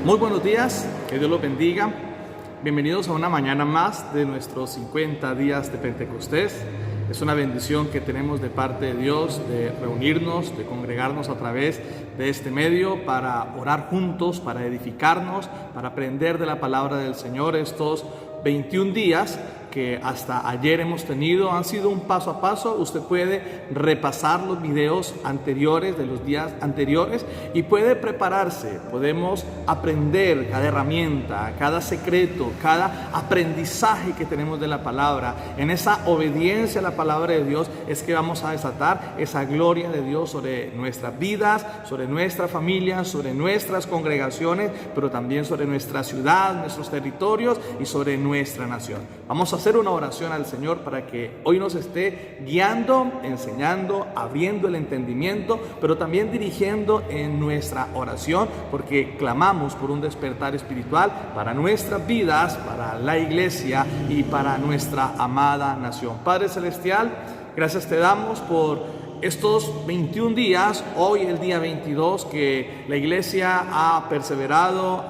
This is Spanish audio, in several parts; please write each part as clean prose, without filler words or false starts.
Muy buenos días, que Dios los bendiga. Bienvenidos a una mañana más de nuestros 50 días de Pentecostés. Es una bendición que tenemos de parte de Dios de reunirnos, de congregarnos a través de este medio para orar juntos, para edificarnos, para aprender de la palabra del Señor. Estos 21 días que hasta ayer hemos tenido han sido un paso a paso. Usted puede repasar los videos anteriores de los días anteriores y puede prepararse. Podemos aprender cada herramienta, cada secreto, cada aprendizaje que tenemos de la palabra. En esa obediencia a la palabra de Dios es que vamos a desatar esa gloria de Dios sobre nuestras vidas, sobre nuestra familia, sobre nuestras congregaciones, pero también sobre nuestra ciudad, nuestros territorios y sobre nuestra nación. Vamos a hacer una oración al Señor para que hoy nos esté guiando, enseñando, abriendo el entendimiento, pero también dirigiendo en nuestra oración, porque clamamos por un despertar espiritual para nuestras vidas, para la iglesia y para nuestra amada nación. Padre Celestial, gracias te damos por estos 21 días, hoy el día 22, que la iglesia ha perseverado,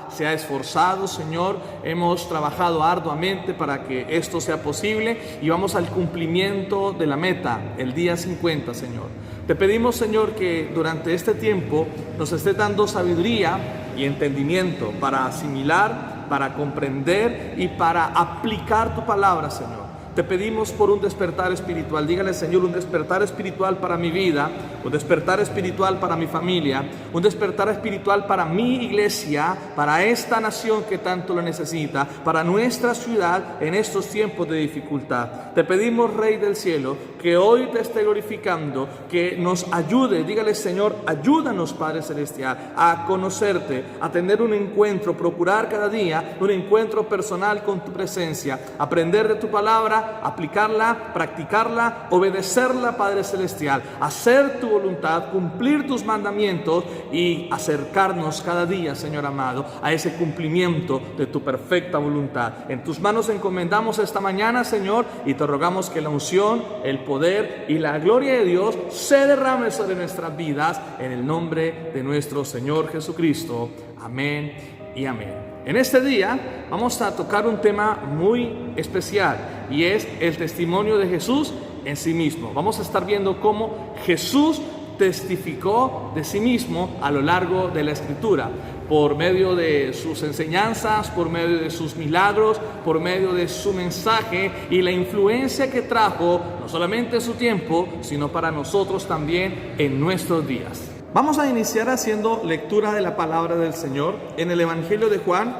se ha esforzado, Señor. Hemos trabajado arduamente para que esto sea posible y vamos al cumplimiento de la meta, el día 50, Señor. Te pedimos, Señor, que durante este tiempo nos estés dando sabiduría y entendimiento para asimilar, para comprender y para aplicar tu palabra, Señor. Te pedimos por un despertar espiritual. Dígale, Señor, un despertar espiritual para mi vida, un despertar espiritual para mi familia, un despertar espiritual para mi iglesia, para esta nación que tanto lo necesita, para nuestra ciudad en estos tiempos de dificultad. Te pedimos, Rey del cielo, que hoy te esté glorificando, que nos ayude. Dígale, Señor, ayúdanos, Padre Celestial, a conocerte, a tener un encuentro, procurar cada día un encuentro personal con tu presencia, aprender de tu palabra, aplicarla, practicarla, obedecerla, Padre Celestial, hacer tu voluntad, cumplir tus mandamientos y acercarnos cada día, Señor amado, a ese cumplimiento de tu perfecta voluntad. En tus manos encomendamos esta mañana, Señor, y te rogamos que la unción, el poder y la gloria de Dios se derrame sobre nuestras vidas en el nombre de nuestro Señor Jesucristo. Amén y amén. En este día vamos a tocar un tema muy especial y es el testimonio de Jesús en sí mismo. Vamos a estar viendo cómo Jesús testificó de sí mismo a lo largo de la Escritura, por medio de sus enseñanzas, por medio de sus milagros, por medio de su mensaje y la influencia que trajo no solamente en su tiempo, sino para nosotros también en nuestros días. Vamos a iniciar haciendo lectura de la palabra del Señor en el Evangelio de Juan,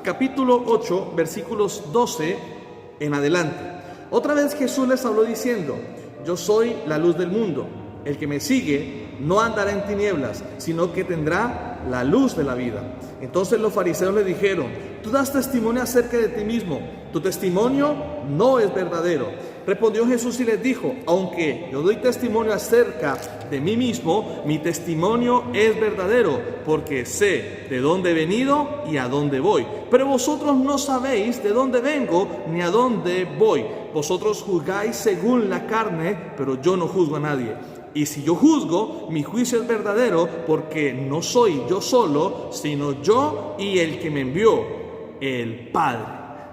capítulo 8, versículos 12 en adelante. Otra vez Jesús les habló diciendo: yo soy la luz del mundo. El que me sigue no andará en tinieblas, sino que tendrá la luz de la vida. Entonces los fariseos le dijeron: tú das testimonio acerca de ti mismo, tu testimonio no es verdadero. Respondió Jesús y les dijo: aunque yo doy testimonio acerca de mí mismo, mi testimonio es verdadero, porque sé de dónde he venido y a dónde voy. Pero vosotros no sabéis de dónde vengo ni a dónde voy. Vosotros juzgáis según la carne, pero yo no juzgo a nadie. Y si yo juzgo, mi juicio es verdadero, porque no soy yo solo, sino yo y el que me envió, el Padre.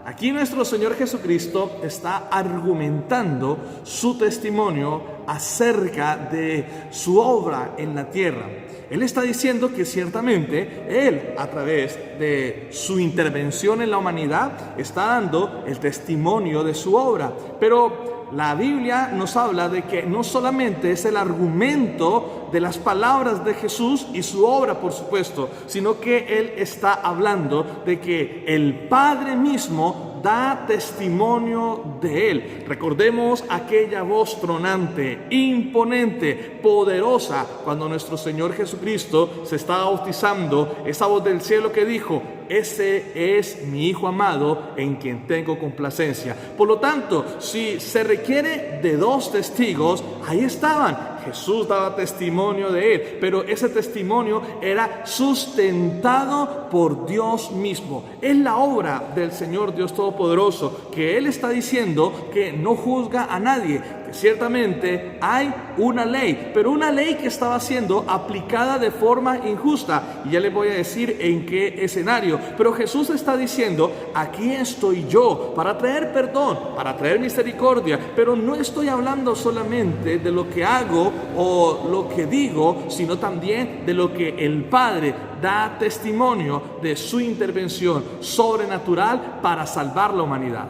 Aquí nuestro Señor Jesucristo está argumentando su testimonio acerca de su obra en la tierra. Él está diciendo que ciertamente Él, a través de su intervención en la humanidad, está dando el testimonio de su obra. Pero la Biblia nos habla de que no solamente es el argumento de las palabras de Jesús y su obra, por supuesto, sino que Él está hablando de que el Padre mismo da testimonio de Él. Recordemos aquella voz tronante, imponente, poderosa, cuando nuestro Señor Jesucristo se estaba bautizando, esa voz del cielo que dijo: ese es mi Hijo amado en quien tengo complacencia. Por lo tanto, si se requiere de dos testigos, ahí estaban. Jesús daba testimonio de Él, pero ese testimonio era sustentado por Dios mismo. Es la obra del Señor Dios Todopoderoso, que Él está diciendo que no juzga a nadie, que porque ciertamente hay una ley, pero una ley que estaba siendo aplicada de forma injusta. Y ya les voy a decir en qué escenario. Pero Jesús está diciendo, aquí estoy yo para traer perdón, para traer misericordia, pero no estoy hablando solamente de lo que hago o lo que digo, sino también de lo que el Padre da testimonio de su intervención sobrenatural para salvar la humanidad.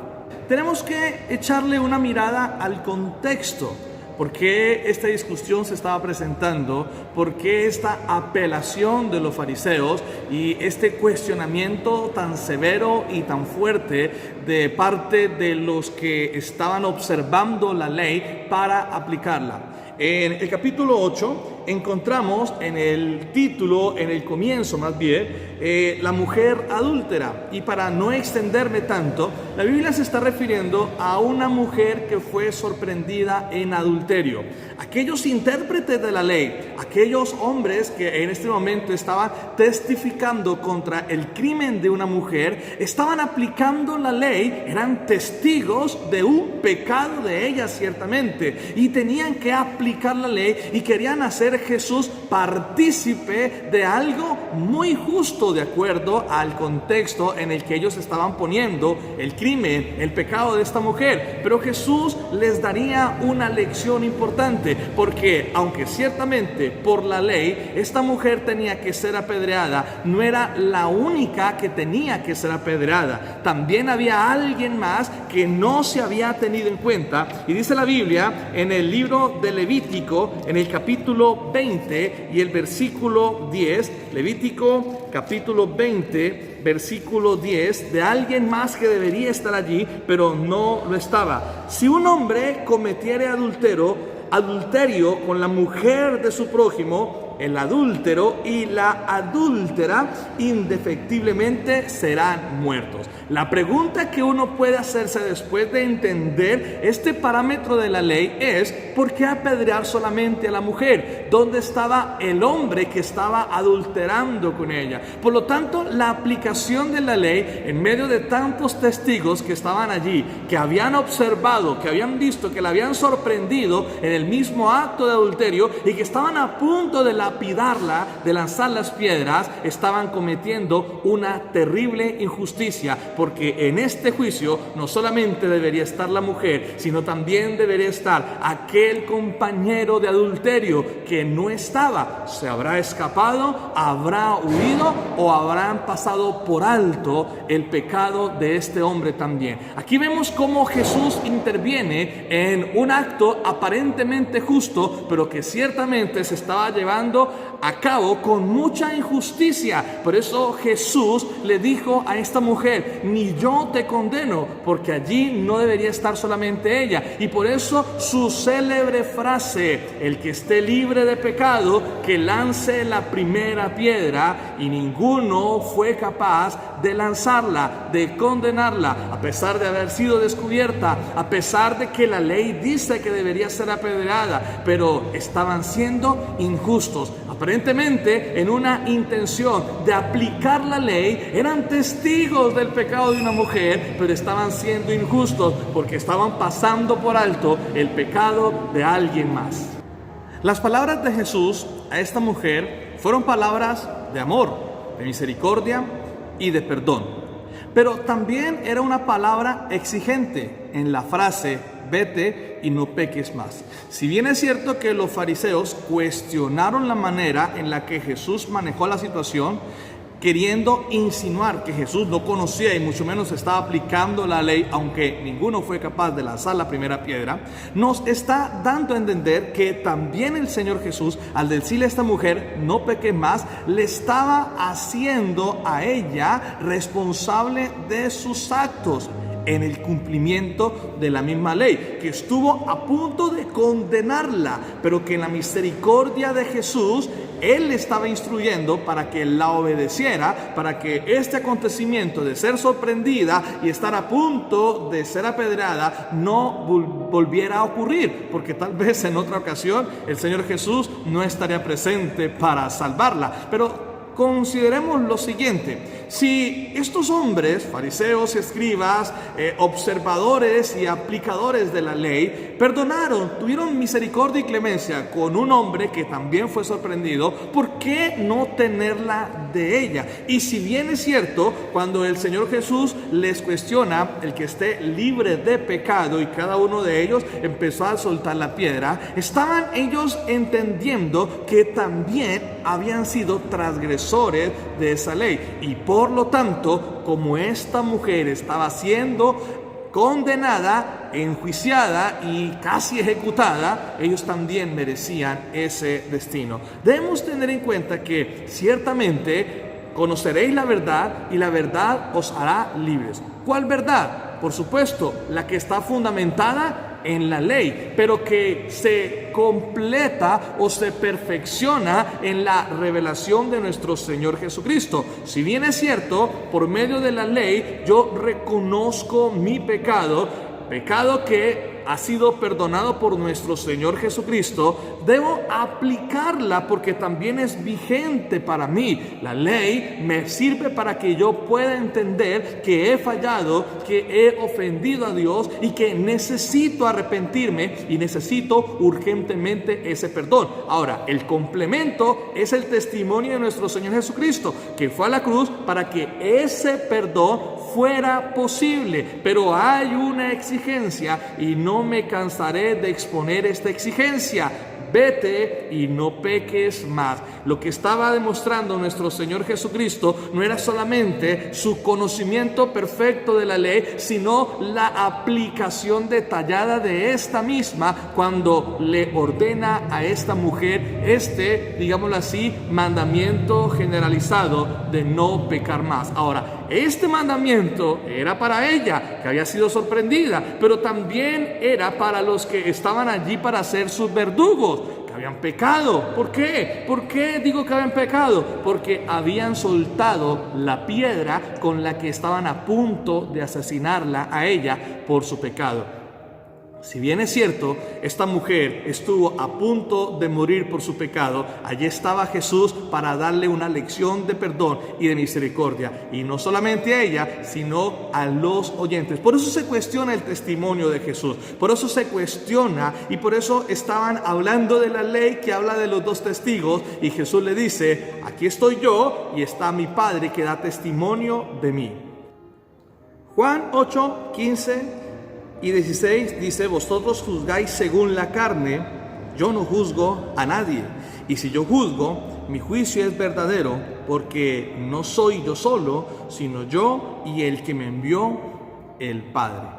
Tenemos que echarle una mirada al contexto. ¿Por qué esta discusión se estaba presentando? ¿Por qué esta apelación de los fariseos y este cuestionamiento tan severo y tan fuerte de parte de los que estaban observando la ley para aplicarla? En el capítulo 8 encontramos en el título, en el comienzo más bien, la mujer adúltera. Y para no extenderme tanto, la Biblia se está refiriendo a una mujer que fue sorprendida en adulterio. Aquellos intérpretes de la ley, aquellos hombres que en este momento estaban testificando contra el crimen de una mujer, estaban aplicando la ley, eran testigos de un pecado de ella ciertamente, y tenían que aplicar la ley y querían hacer Jesús partícipe de algo muy justo de acuerdo al contexto en el que ellos estaban poniendo el crimen, el pecado de esta mujer. Pero Jesús les daría una lección importante, porque aunque ciertamente por la ley esta mujer tenía que ser apedreada, no era la única que tenía que ser apedreada. También había alguien más que no se había tenido en cuenta, y dice la Biblia en el libro de Levítico, en el capítulo 20 y el versículo 10, Levítico capítulo 20, versículo 10, de alguien más que debería estar allí, pero no lo estaba. Si un hombre cometiere adulterio con la mujer de su prójimo, el adúltero y la adúltera indefectiblemente serán muertos. La pregunta que uno puede hacerse después de entender este parámetro de la ley es: ¿por qué apedrear solamente a la mujer? ¿Dónde estaba el hombre que estaba adulterando con ella? Por lo tanto, la aplicación de la ley en medio de tantos testigos que estaban allí, que habían observado, que habían visto, que la habían sorprendido en el mismo acto de adulterio y que estaban a punto de lapidarla, de lanzar las piedras, estaban cometiendo una terrible injusticia, porque en este juicio no solamente debería estar la mujer, sino también debería estar aquel compañero de adulterio que no estaba. ¿Se habrá escapado? ¿Habrá huido? ¿O habrán pasado por alto el pecado de este hombre también? Aquí vemos cómo Jesús interviene en un acto aparentemente justo, pero que ciertamente se estaba llevando a cabo con mucha injusticia. Por eso Jesús le dijo a esta mujer: ni yo te condeno, porque allí no debería estar solamente ella. Y por eso su célebre frase: el que esté libre de pecado, que lance la primera piedra. Y ninguno fue capaz de lanzarla, de condenarla, a pesar de haber sido descubierta, a pesar de que la ley dice que debería ser apedreada, pero estaban siendo injustos. Aparentemente, en una intención de aplicar la ley, eran testigos del pecado de una mujer, pero estaban siendo injustos porque estaban pasando por alto el pecado de alguien más. Las palabras de Jesús a esta mujer fueron palabras de amor, de misericordia y de perdón. Pero también era una palabra exigente en la frase: vete y no peques más. Si bien es cierto que los fariseos cuestionaron la manera en la que Jesús manejó la situación, queriendo insinuar que Jesús no conocía y mucho menos estaba aplicando la ley, aunque ninguno fue capaz de lanzar la primera piedra, nos está dando a entender que también el Señor Jesús, al decirle a esta mujer: no peques más, le estaba haciendo a ella responsable de sus actos en el cumplimiento de la misma ley, que estuvo a punto de condenarla, pero que en la misericordia de Jesús Él le estaba instruyendo para que la obedeciera, para que este acontecimiento de ser sorprendida y estar a punto de ser apedreada no volviera a ocurrir, porque tal vez en otra ocasión el Señor Jesús no estaría presente para salvarla. Pero consideremos lo siguiente: si estos hombres, fariseos, escribas, observadores y aplicadores de la ley, perdonaron, tuvieron misericordia y clemencia con un hombre que también fue sorprendido, ¿por qué no tenerla de ella? Y si bien es cierto, cuando el Señor Jesús les cuestiona el que esté libre de pecado y cada uno de ellos empezó a soltar la piedra, estaban ellos entendiendo que también habían sido transgresores de esa ley, y por lo tanto, como esta mujer estaba siendo condenada, enjuiciada y casi ejecutada, ellos también merecían ese destino. Debemos tener en cuenta que ciertamente conoceréis la verdad y la verdad os hará libres. ¿Cuál verdad? Por supuesto, la que está fundamentada en la ley, pero que se completa o se perfecciona en la revelación de nuestro Señor Jesucristo. Si bien es cierto, por medio de la ley yo reconozco mi pecado que ha sido perdonado por nuestro Señor Jesucristo, debo aplicarla porque también es vigente para mí. La ley me sirve para que yo pueda entender que he fallado, que he ofendido a Dios y que necesito arrepentirme y necesito urgentemente ese perdón. Ahora, el complemento es el testimonio de nuestro Señor Jesucristo, que fue a la cruz para que ese perdón fuera posible. Pero hay una exigencia y no me cansaré de exponer esta exigencia: vete y no peques más. Lo que estaba demostrando nuestro Señor Jesucristo no era solamente su conocimiento perfecto de la ley, sino la aplicación detallada de esta misma cuando le ordena a esta mujer digámoslo así, mandamiento generalizado de no pecar más. Ahora, este mandamiento era para ella, que había sido sorprendida, pero también era para los que estaban allí para ser sus verdugos, que habían pecado. ¿Por qué? ¿Por qué digo que habían pecado? Porque habían soltado la piedra con la que estaban a punto de asesinarla a ella por su pecado. Si bien es cierto, esta mujer estuvo a punto de morir por su pecado, allí estaba Jesús para darle una lección de perdón y de misericordia. Y no solamente a ella, sino a los oyentes. Por eso se cuestiona el testimonio de Jesús. Por eso se cuestiona y por eso estaban hablando de la ley que habla de los dos testigos. Y Jesús le dice: aquí estoy yo y está mi Padre que da testimonio de mí. Juan 8, 15 y 16 dice: vosotros juzgáis según la carne, yo no juzgo a nadie. Y si yo juzgo, mi juicio es verdadero, porque no soy yo solo, sino yo y el que me envió, el Padre.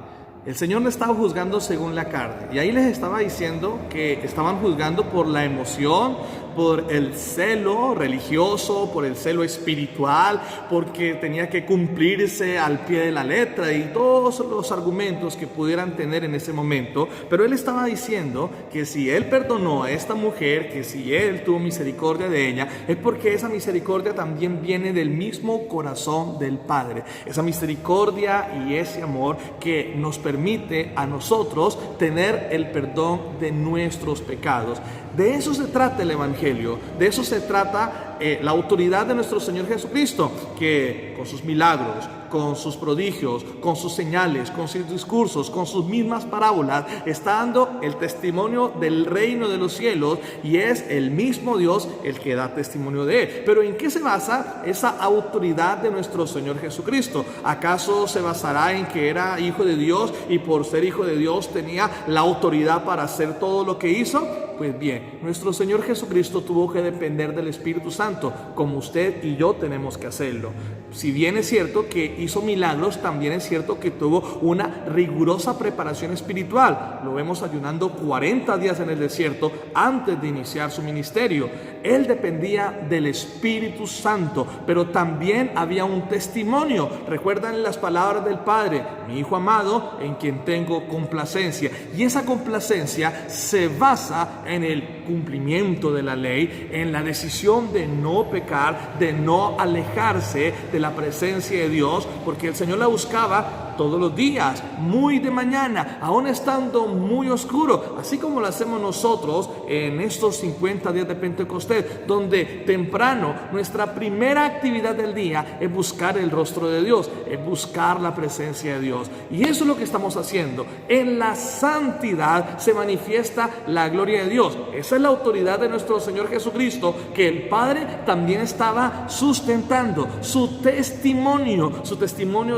El Señor no estaba juzgando según la carne. Y ahí les estaba diciendo que estaban juzgando por la emoción, por el celo religioso, por el celo espiritual, porque tenía que cumplirse al pie de la letra y todos los argumentos que pudieran tener en ese momento. Pero Él estaba diciendo que si Él perdonó a esta mujer, que si Él tuvo misericordia de ella, es porque esa misericordia también viene del mismo corazón del Padre. Esa misericordia y ese amor que nos permite a nosotros tener el perdón de nuestros pecados. De eso se trata el Evangelio, de eso se trata la autoridad de nuestro Señor Jesucristo, que con sus milagros, con sus prodigios, con sus señales, con sus discursos, con sus mismas parábolas, está dando el testimonio del reino de los cielos, y es el mismo Dios el que da testimonio de Él. Pero ¿en qué se basa esa autoridad de nuestro Señor Jesucristo? ¿Acaso se basará en que era hijo de Dios y por ser hijo de Dios tenía la autoridad para hacer todo lo que hizo? Pues bien, nuestro Señor Jesucristo tuvo que depender del Espíritu Santo, como usted y yo tenemos que hacerlo. Si bien es cierto que hizo milagros, también es cierto que tuvo una rigurosa preparación espiritual. Lo vemos ayunando 40 días en el desierto antes de iniciar su ministerio. Él dependía del Espíritu Santo, pero también había un testimonio. Recuerdan las palabras del Padre: mi Hijo amado, en quien tengo complacencia. Y esa complacencia se basa en el cumplimiento de la ley, en la decisión de no pecar, de no alejarse de la presencia de Dios, porque el Señor la buscaba todos los días, muy de mañana, aún estando muy oscuro, así como lo hacemos nosotros en estos 50 días de Pentecostés, donde temprano nuestra primera actividad del día es buscar el rostro de Dios, es buscar la presencia de Dios. Y eso es lo que estamos haciendo. En la santidad se manifiesta la gloria de Dios. Esa es la autoridad de nuestro Señor Jesucristo, que el Padre también estaba sustentando su testimonio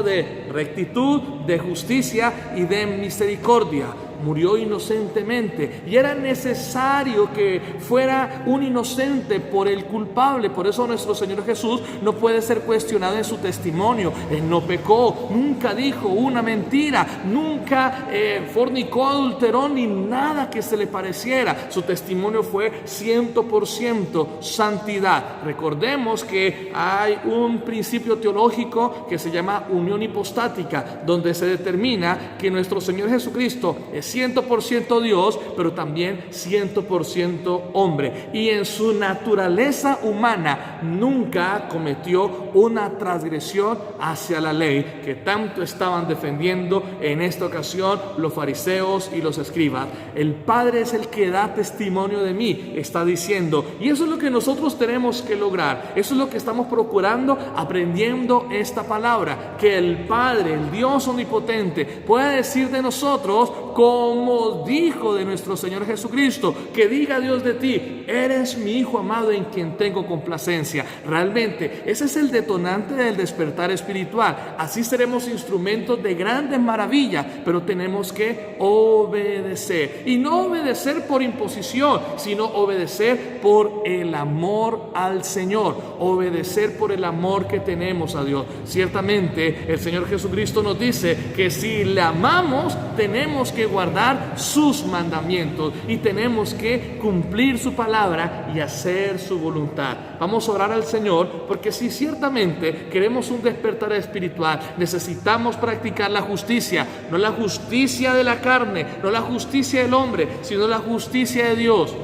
de rectitud, de justicia y de misericordia. Murió inocentemente y era necesario que fuera un inocente por el culpable. Por eso nuestro Señor Jesús no puede ser cuestionado en su testimonio. Él no pecó, nunca dijo una mentira, nunca fornicó, adulteró, ni nada que se le pareciera. Su testimonio fue 100% santidad. Recordemos que hay un principio teológico que se llama unión hipostática, donde se determina que nuestro Señor Jesucristo es 100% Dios, pero también 100% hombre. Y en su naturaleza humana nunca cometió una transgresión hacia la ley que tanto estaban defendiendo en esta ocasión los fariseos y los escribas. El Padre es el que da testimonio de mí, está diciendo. Y eso es lo que nosotros tenemos que lograr. Eso es lo que estamos procurando aprendiendo esta palabra. Que el Padre, el Dios omnipotente, pueda decir de nosotros, como dijo de nuestro Señor Jesucristo, que diga Dios de ti: eres mi Hijo amado en quien tengo complacencia. Realmente ese es el detonante del despertar espiritual. Así seremos instrumentos de grandes maravillas, pero tenemos que obedecer, y no obedecer por imposición, sino obedecer por el amor al Señor, obedecer por el amor que tenemos a Dios. Ciertamente el Señor Jesucristo nos dice que si le amamos, tenemos que guardar sus mandamientos y tenemos que cumplir su palabra y hacer su voluntad. Vamos a orar al Señor, porque si ciertamente queremos un despertar espiritual, necesitamos practicar la justicia, no la justicia de la carne, no la justicia del hombre, sino la justicia de Dios.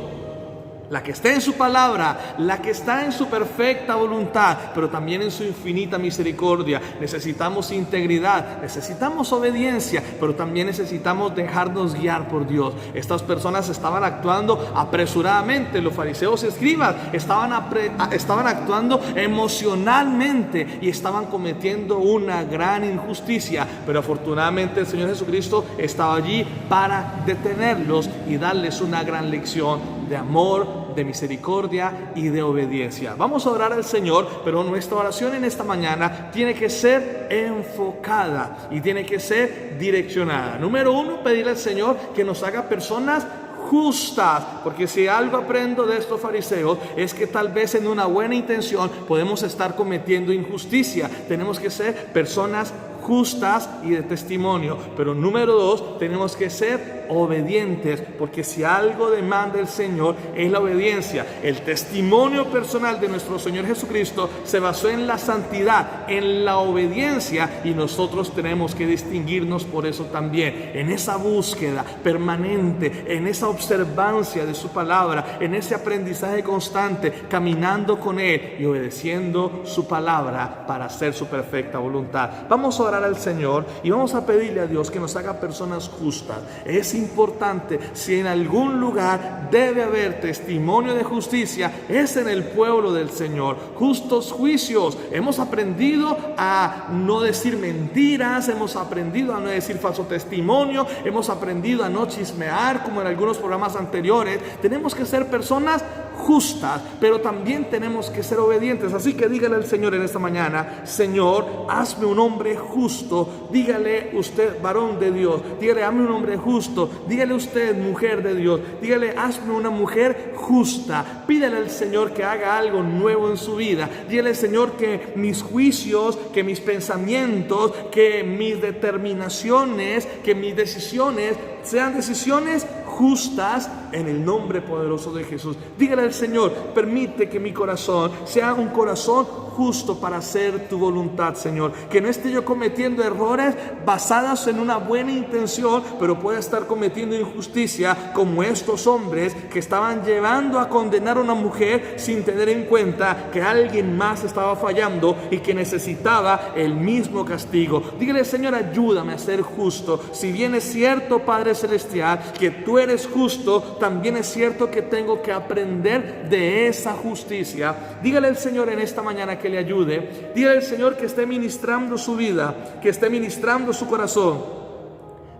La que está en su palabra, la que está en su perfecta voluntad, pero también en su infinita misericordia. Necesitamos integridad, necesitamos obediencia, pero también necesitamos dejarnos guiar por Dios. Estas personas estaban actuando apresuradamente, los fariseos y escribas estaban actuando emocionalmente y estaban cometiendo una gran injusticia, pero afortunadamente el Señor Jesucristo estaba allí para detenerlos y darles una gran lección de amor, de misericordia y de obediencia. Vamos a orar al Señor, pero nuestra oración en esta mañana tiene que ser enfocada y tiene que ser direccionada. Número 1, pedirle al Señor que nos haga personas justas, porque si algo aprendo de estos fariseos es que tal vez en una buena intención podemos estar cometiendo injusticia. Tenemos que ser personas justas y de testimonio. Pero número 2, tenemos que ser obedientes, porque si algo demanda el Señor es la obediencia. El testimonio personal de nuestro Señor Jesucristo se basó en la santidad, en la obediencia, y nosotros tenemos que distinguirnos por eso también, en esa búsqueda permanente, en esa observancia de su palabra, en ese aprendizaje constante, caminando con Él y obedeciendo su palabra para hacer su perfecta voluntad. Vamos a orar al Señor y vamos a pedirle a Dios que nos haga personas justas. Es importante, si en algún lugar debe haber testimonio de justicia, es en el pueblo del Señor. Justos juicios. Hemos aprendido a no decir mentiras, hemos aprendido a no decir falso testimonio, hemos aprendido a no chismear como en algunos programas anteriores. Tenemos que ser personas justas, pero también tenemos que ser obedientes. Así que dígale al Señor en esta mañana: Señor, hazme un hombre justo. Dígale usted, varón de Dios, dígale: hazme un hombre justo. Dígale usted, mujer de Dios, dígale: hazme una mujer justa. Pídale al Señor que haga algo nuevo en su vida. Dígale: Señor, que mis juicios, que mis pensamientos, que mis determinaciones, que mis decisiones sean decisiones justas en el nombre poderoso de Jesús. Dígale al Señor, permite que mi corazón sea un corazón justo para hacer tu voluntad, Señor. Que no esté yo cometiendo errores basados en una buena intención, pero pueda estar cometiendo injusticia como estos hombres que estaban llevando a condenar a una mujer sin tener en cuenta que alguien más estaba fallando y que necesitaba el mismo castigo. Dígale, Señor, ayúdame a ser justo. Si bien es cierto, Padre Celestial, que tú eres justo, también es cierto que tengo que aprender de esa justicia. Dígale al Señor en esta mañana que le ayude. Dígale al Señor que esté ministrando su vida, que esté ministrando su corazón.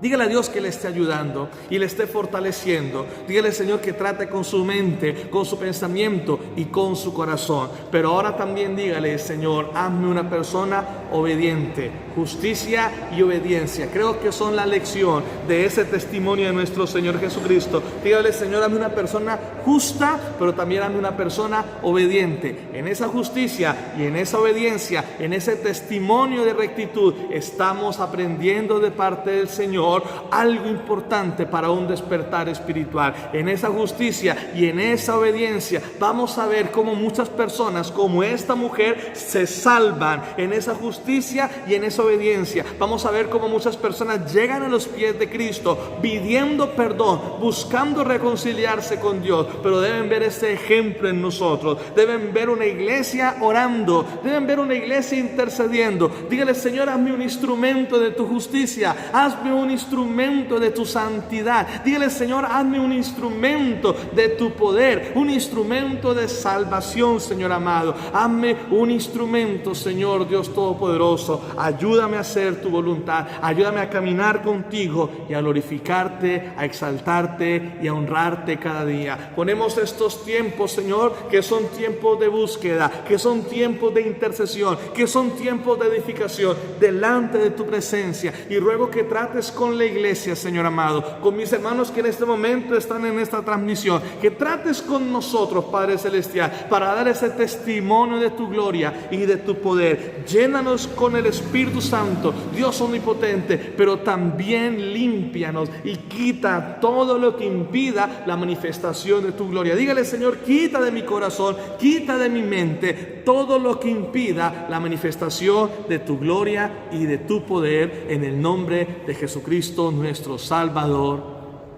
Dígale a Dios que le esté ayudando y le esté fortaleciendo. Dígale, Señor, que trate con su mente, con su pensamiento y con su corazón. Pero ahora también dígale, Señor, hazme una persona obediente. Justicia y obediencia. Creo que son la lección de ese testimonio de nuestro Señor Jesucristo. Dígale, Señor, hazme una persona justa, pero también hazme una persona obediente. En esa justicia y en esa obediencia, en ese testimonio de rectitud, estamos aprendiendo de parte del Señor algo importante para un despertar espiritual. En esa justicia y en esa obediencia vamos a ver cómo muchas personas como esta mujer se salvan. En esa justicia y en esa obediencia vamos a ver cómo muchas personas llegan a los pies de Cristo pidiendo perdón, buscando reconciliarse con Dios. Pero deben ver ese ejemplo en nosotros. Deben ver una iglesia orando, deben ver una iglesia intercediendo. Dígale, Señor, hazme un instrumento de tu justicia, hazme un instrumento de tu santidad. Dígale, Señor, hazme un instrumento de tu poder, un instrumento de salvación, Señor amado. Hazme un instrumento, Señor Dios Todopoderoso. Ayúdame a hacer tu voluntad, ayúdame a caminar contigo y a glorificarte, a exaltarte y a honrarte cada día. Ponemos estos tiempos, Señor, que son tiempos de búsqueda, que son tiempos de intercesión, que son tiempos de edificación delante de tu presencia, y ruego que trates con la iglesia, Señor amado, con mis hermanos que en este momento están en esta transmisión, que trates con nosotros, Padre Celestial, para dar ese testimonio de tu gloria y de tu poder. Llénanos con el Espíritu Santo, Dios omnipotente, pero también límpianos y quita todo lo que impida la manifestación de tu gloria. Dígale, Señor, quita de mi corazón, quita de mi mente todo lo que impida la manifestación de tu gloria y de tu poder, en el nombre de Jesucristo nuestro Salvador.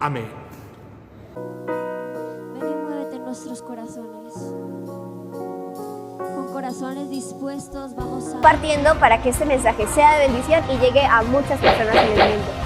Amén. Ven y muévete en nuestros corazones. Con corazones dispuestos vamos a Compartiendo para que este mensaje sea de bendición y llegue a muchas personas en el mundo.